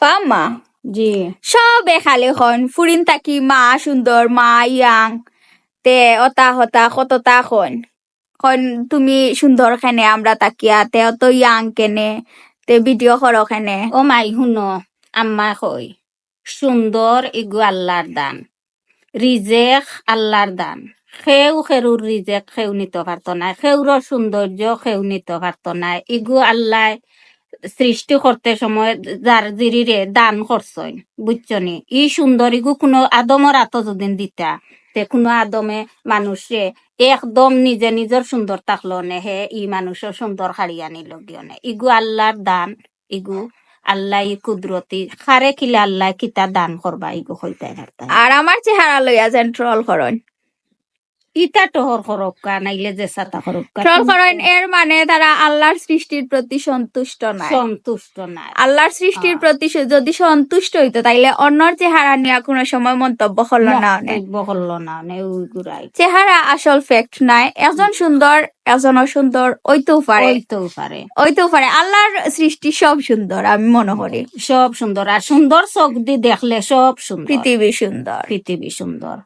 পামা জি সবে খালি খন ফুরিন তাকি মা সুন্দর মা ইয়াং তে অতা হতা কততা খন তুমি সুন্দর খেনে আমরা তাকিয়া তে অত ইয়াং কেনে তে ভিডিও করো খেনে ও মাই শুনো আম্মা কই সুন্দর ইগু আল্লাহর দান রিজেক আল্লাহর দান খেউর রিজেক খেউ নিতে পারতো না খেউর সৌন্দর্য খেউ নিতে পারতো না ইগু আল্লাহ সৃষ্টি করতে সময় যার জিরিরে দান করছই বুঝছনি ই সুন্দর ইগু কোনো আদমর আত যদিন দিতা তে কোনো আদমে মানুষে একদম নিজে নিজের সুন্দর থাকলো নে হে ই মানুষের সুন্দর হারিয়ে আনিল গিয়ে ইগু আল্লাহর দান ইগু আল্লাহ কুদরতি খারে কিলে আল্লাহ কিতা দান করবা ইগু হইতে পারতা আর আমার চেহারা লইয়া যেন ট্রল করন ইটা টহর করক্কা নাইলে যে সাতা করক্কা ট্রল করন এর মানে তারা আল্লাহর সৃষ্টির প্রতি সন্তুষ্ট নয় সন্তুষ্ট না আল্লাহর সৃষ্টির প্রতি যদি সন্তুষ্ট হইতো তাইলে অন্যর চেহারা নিয়ে কোনো সময় মন্তব্য করলো না বহল্ল না নে ওই গুড়াই চেহারা আসল ফ্যাক্ট নাই একজন সুন্দর একজন অসুন্দর ওইতেও পারে আল্লাহর সৃষ্টি সব সুন্দর আমি মনে করি সব সুন্দর আর সুন্দর চোখ দিয়ে দেখলে সব সুন্দর পৃথিবী সুন্দর